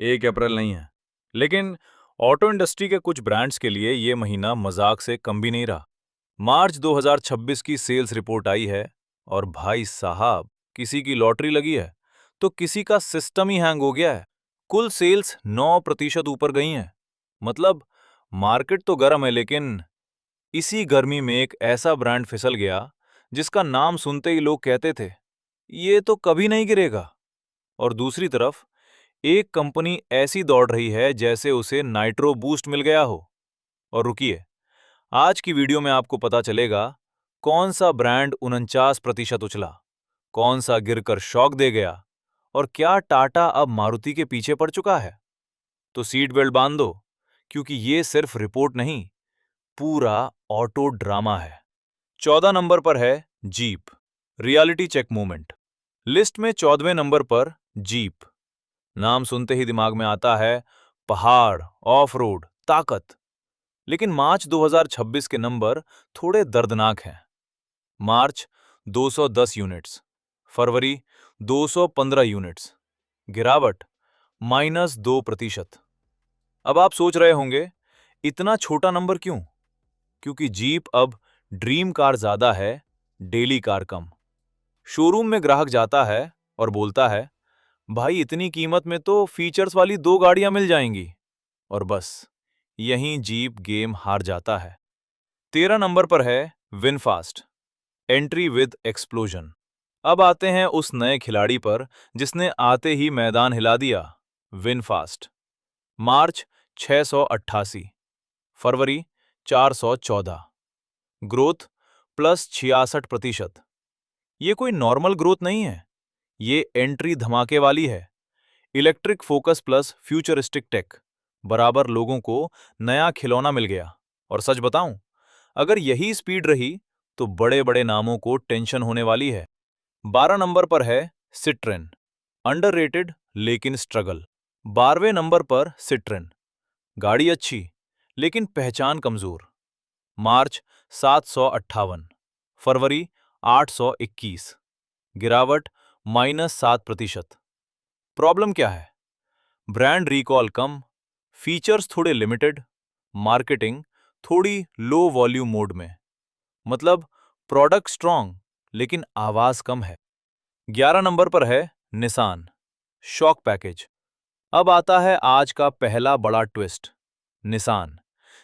1 अप्रैल नहीं है। लेकिन ऑटो इंडस्ट्री के कुछ ब्रांड्स के लिए ये महीना मजाक से कम भी नहीं रहा। मार्च 2026 की सेल्स रिपोर्ट आई है और भाई साहब, किसी की लॉटरी लगी है तो किसी का सिस्टम ही हैंग हो गया है। कुल सेल्स 9% ऊपर गई हैं। मतलब मार्केट तो गर्म है, लेकिन इसी गर्मी में एक ऐसा ब्रांड फिसल गया जिसका नाम सुनते ही लोग कहते थे ये तो कभी नहीं गिरेगा। और दूसरी तरफ एक कंपनी ऐसी दौड़ रही है जैसे उसे नाइट्रो बूस्ट मिल गया हो। और रुकिए, आज की वीडियो में आपको पता चलेगा कौन सा ब्रांड 49% उछला, कौन सा गिरकर शॉक दे गया और क्या टाटा अब मारुति के पीछे पड़ चुका है। तो सीट बेल्ट बांध दो, क्योंकि ये सिर्फ रिपोर्ट नहीं, पूरा ऑटो ड्रामा है। 14 नंबर पर है Jeep, reality check moment. List में 14वें नंबर पर जीप। नाम सुनते ही दिमाग में आता है पहाड़, ऑफ रोड, ताकत। लेकिन मार्च 2026 के नंबर थोड़े दर्दनाक हैं। मार्च 210 यूनिट्स, फरवरी 215 यूनिट्स, गिरावट -2%। अब आप सोच रहे होंगे इतना छोटा नंबर क्यों? क्योंकि जीप अब ड्रीम कार ज्यादा है, डेली कार कम। शोरूम में ग्राहक जाता है और बोलता है भाई इतनी कीमत में तो फीचर्स वाली 2 गाड़ियां मिल जाएंगी, और बस यहीं जीप गेम हार जाता है। 13 नंबर पर है विनफास्ट, एंट्री विद एक्सप्लोजन। अब आते हैं उस नए खिलाड़ी पर जिसने आते ही मैदान हिला दिया, विनफास्ट। मार्च 688, फरवरी 414, ग्रोथ +66%। ये कोई नॉर्मल ग्रोथ नहीं है, ये एंट्री धमाके वाली है। Electric focus plus futuristic tech बराबर लोगों को नया खिलौना मिल गया। और सच बताऊं, अगर यही स्पीड रही तो बड़े बड़े नामों को टेंशन होने वाली है। 12 नंबर पर है सिट्रेन, अंडररेटेड लेकिन स्ट्रगल। 12वें नंबर पर सिट्रेन, गाड़ी अच्छी लेकिन पहचान कमजोर। मार्च 758, फरवरी 821, गिरावट -7%। प्रॉब्लम क्या है? ब्रांड रिकॉल कम, फीचर्स थोड़े लिमिटेड, मार्केटिंग थोड़ी लो वॉल्यूम मोड में। मतलब प्रोडक्ट स्ट्रांग लेकिन आवाज कम है। 11 नंबर पर है निसान, शॉक पैकेज। अब आता है आज का पहला बड़ा ट्विस्ट। निसान,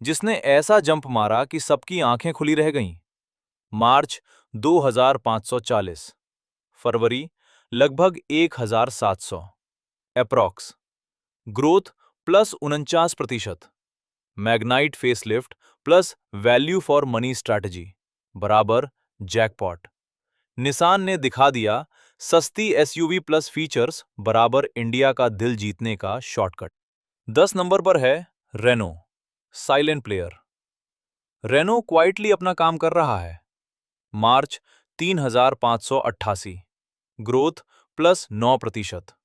जिसने ऐसा जंप मारा कि सबकी आंखें खुली रह गईं। मार्च 2540, फरवरी लगभग 1700, approx. Growth +49%। Magnite facelift plus value for money strategy बराबर जैकपॉट। निसान ने दिखा दिया सस्ती एसयूवी प्लस फीचर्स बराबर इंडिया का दिल जीतने का शॉर्टकट। 10 नंबर पर है Renault, silent player. Renault quietly अपना काम कर रहा है। मार्च 3588, ग्रोथ +9%।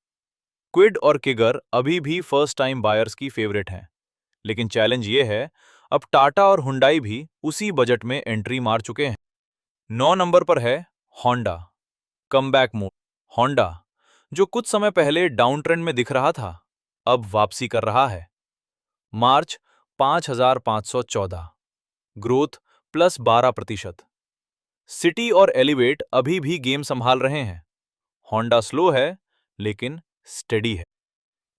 क्विड और किगर अभी भी फर्स्ट टाइम बायर्स की फेवरेट हैं। लेकिन चैलेंज ये है, अब टाटा और हुंडई भी उसी बजट में एंट्री मार चुके हैं। 9 नंबर पर है होंडा, कमबैक मोड। होंडा, जो कुछ समय पहले डाउन ट्रेंड में दिख रहा था, अब वापसी कर रहा है। मार्च 5514, ग्रोथ +12%। सिटी और एलिवेट अभी भी गेम संभाल रहे हैं। होंडा स्लो है लेकिन स्टेडी है।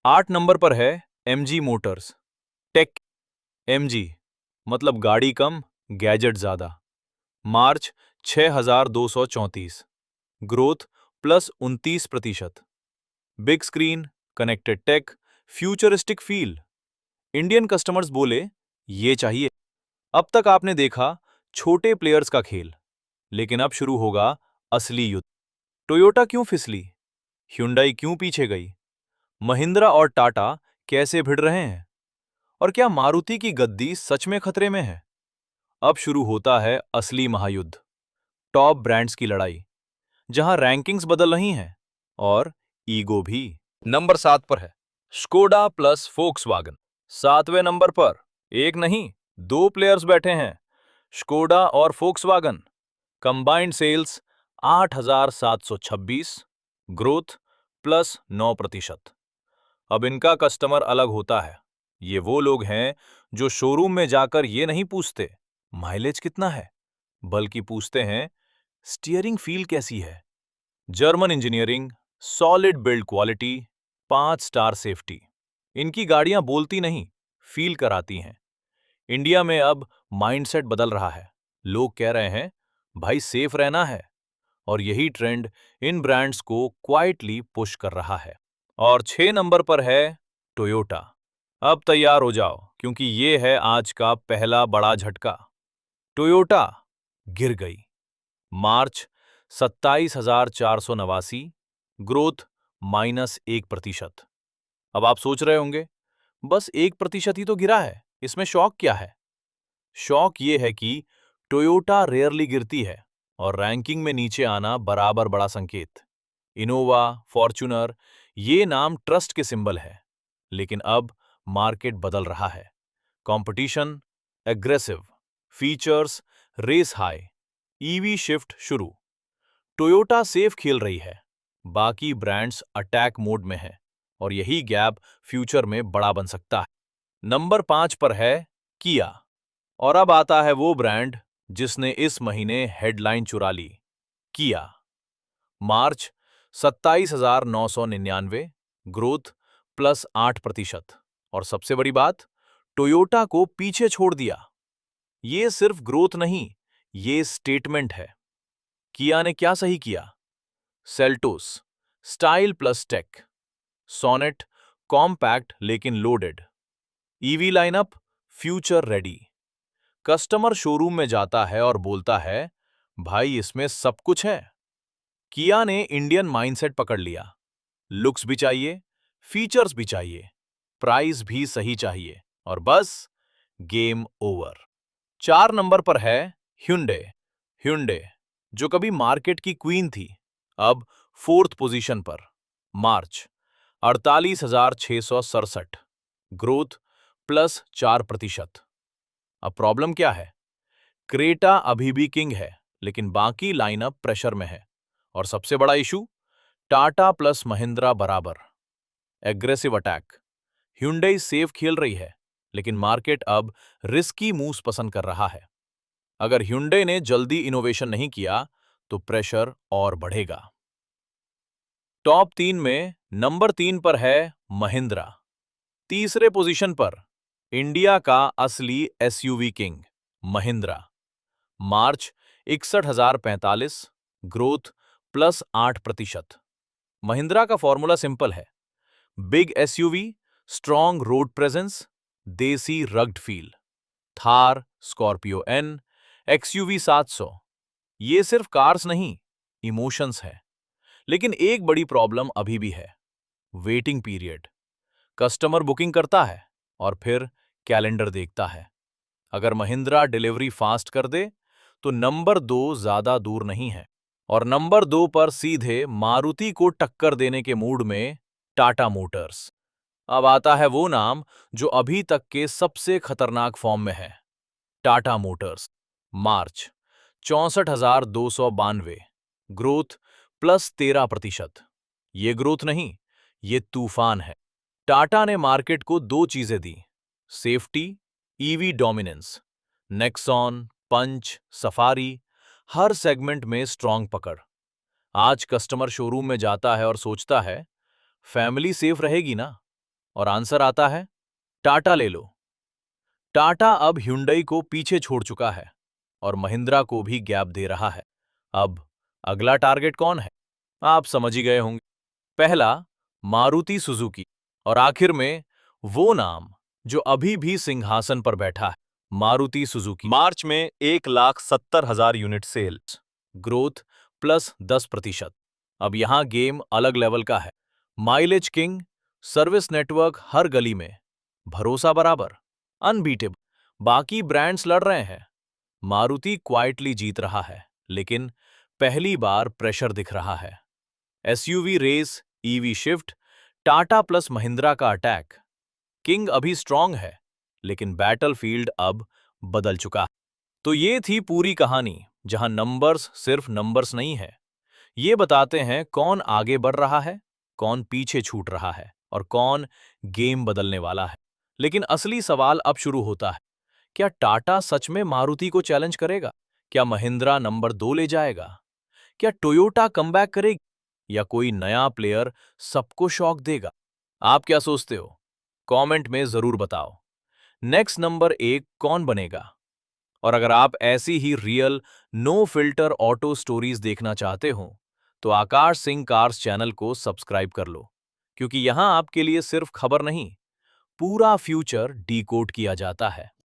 8 नंबर पर है एमजी मोटर्स, टेक। एमजी मतलब गाड़ी कम, गैजेट ज्यादा। मार्च 6234, growth +29%। Big screen, connected tech, futuristic feel. Indian customers बोले ये चाहिए। अब तक आपने देखा छोटे प्लेयर्स का खेल, लेकिन अब शुरू होगा असली युद्ध। टोयोटा क्यों फिसली? ह्युंडई क्यों पीछे गई? महिंद्रा और टाटा कैसे भिड़ रहे हैं? और क्या मारुति की गद्दी सच में खतरे में है? अब शुरू होता है असली महायुद्ध, टॉप ब्रांड्स की लड़ाई, जहां रैंकिंग्स बदल रही हैं और ईगो भी। नंबर 7 पर है स्कोडा प्लस फोक्सवागन। 7वें नंबर पर एक नहीं, दो प्लेयर्स बैठे हैं, स्कोडा और फोक्सवागन। Combined sales 8726, growth +9%। अब इनका कस्टमर अलग होता है। ये वो लोग हैं जो शोरूम में जाकर ये नहीं पूछते माइलेज कितना है, बल्कि पूछते हैं स्टीयरिंग फील कैसी है। German engineering, solid build quality, 5 star safety. इनकी गाड़ियां बोलती नहीं, फील कराती हैं। इंडिया में अब माइंडसेट बदल रहा है। लोग कह रहे हैं भाई सेफ रहना है, और यही ट्रेंड इन ब्रांड्स को क्वाइटली पुश कर रहा है। और 6 नंबर पर है टोयोटा। अब तैयार हो जाओ, क्योंकि ये है आज का पहला बड़ा झटका। टोयोटा गिर गई। मार्च 27,489, ग्रोथ -1%। अब आप सोच रहे होंगे बस 1% ही तो गिरा है, इसमें शौक क्या है? शौक ये है कि टोयोटा रेयरली गिरती है, और रैंकिंग में नीचे आना बराबर बड़ा संकेत। इनोवा, फॉर्च्यूनर, ये नाम ट्रस्ट के सिंबल है। लेकिन अब मार्केट बदल रहा है। Competition aggressive, features race high, EV shift शुरू। टोयोटा सेफ खेल रही है, बाकी ब्रांड्स अटैक मोड में हैं, और यही गैप फ्यूचर में बड़ा बन सकता है। नंबर 5 पर है किया। और अब आता है वो ब्रांड जिसने इस महीने हेडलाइन चुरा ली। किया। मार्च 27,999, ग्रोथ +8%। और सबसे बड़ी बात, टोयोटा को पीछे छोड़ दिया। ये सिर्फ ग्रोथ नहीं, ये स्टेटमेंट है। किया ने क्या सही किया? Seltos style plus tech, Sonet compact लेकिन loaded, EV lineup future ready. Customer showroom में जाता है और बोलता है भाई इसमें सब कुछ है। किया ने इंडियन माइंडसेट पकड़ लिया। लुक्स भी चाहिए, फीचर्स भी चाहिए, प्राइस भी सही चाहिए, और बस गेम ओवर। 4 नंबर पर है ह्युंडे। ह्युंडे जो कभी मार्केट की क्वीन थी, अब 4th पोजीशन पर। मार्च 48,667, ग्रोथ +4%। अब प्रॉब्लम क्या है? क्रेटा अभी भी किंग है, लेकिन बाकी लाइनअप प्रेशर में है। और सबसे बड़ा इशू, टाटा प्लस महिंद्रा बराबर। Aggressive attack. ह्युंडई सेफ खेल रही है, लेकिन मार्केट अब रिस्की मूव्स पसंद कर रहा है। अगर ह्युंडई ने जल्दी इनोवेशन नहीं किया, तो प्रेशर और बढ़ेगा। टॉप 3 में नंबर 3 पर है महिंद्रा। तीसरे पोजीशन पर इंडिया का असली SUV king Mahindra. March 61,045, growth +8%। Mahindra का फॉर्मूला सिंपल है। Big SUV, strong road presence, desi rugged feel. Thar, Scorpio N, XUV 700। ये सिर्फ कार्स नहीं, इमोशंस है। लेकिन एक बड़ी प्रॉब्लम अभी भी है, वेटिंग पीरियड। कस्टमर बुकिंग करता है और फिर कैलेंडर देखता है। अगर महिंद्रा डिलीवरी फास्ट कर दे, तो नंबर 2 ज्यादा दूर नहीं है। और नंबर 2 पर सीधे मारुति को टक्कर देने के मूड में टाटा मोटर्स। अब आता है वो नाम जो अभी तक के सबसे खतरनाक फॉर्म में है, टाटा मोटर्स। मार्च 64,292, ग्रोथ +13%। ये ग्रोथ नहीं, ये तूफान है। टाटा ने मार्केट को 2 चीजें दी, सेफ्टी, ईवी डोमिनेंस। नेक्सॉन, पंच, सफारी, हर सेगमेंट में स्ट्रांग पकड़। आज कस्टमर शोरूम में जाता है और सोचता है फैमिली सेफ रहेगी ना, और आंसर आता है टाटा ले लो। टाटा अब ह्युंडई को पीछे छोड़ चुका है, और महिंद्रा को भी गैप दे रहा है। अब अगला टारगेट कौन है? आप समझ ही गए होंगे। पहला मारुति सुजुकी, और आखिर में वो नाम जो अभी भी सिंहासन पर बैठा है, मारुति सुजुकी। मार्च में 1,70,000 यूनिट सेल्स, ग्रोथ +10%। अब यहां गेम अलग लेवल का है। माइलेज किंग, सर्विस नेटवर्क हर गली में, भरोसा बराबर, अनबीटेबल। बाकी ब्रांड्स लड़ रहे हैं, मारुति क्वाइटली जीत रहा है, लेकिन पहली बार प्रेशर दिख रहा है। SUV race, EV shift, Tata plus Mahindra का अटैक। किंग अभी स्ट्रांग है, लेकिन बैटलफील्ड अब बदल चुका है। तो ये थी पूरी कहानी, जहां नंबर्स सिर्फ नंबर्स नहीं है, ये बताते हैं कौन आगे बढ़ रहा है, कौन पीछे छूट रहा है। और कौन गेम बदलने वाला है। लेकिन असली सवाल अब शुरू होता है। क्या टाटा सच में मारुति को चैलेंज करेगा? क्या महिंद्रा नंबर 2 ले जाएगा? क्या टोयोटा कमबैक करेगी या कोई नया प्लेयर सबको शॉक देगा? आप क्या सोचते हो? कमेंट में जरूर बताओ। नेक्स्ट नंबर 1 कौन बनेगा? और अगर आप ऐसी ही real no filter auto stories देखना चाहते हो तो आकाश सिंह कार्स चैनल को सब्सक्राइब कर लो, क्योंकि यहां आपके लिए सिर्फ खबर नहीं, पूरा फ्यूचर डीकोड किया जाता है।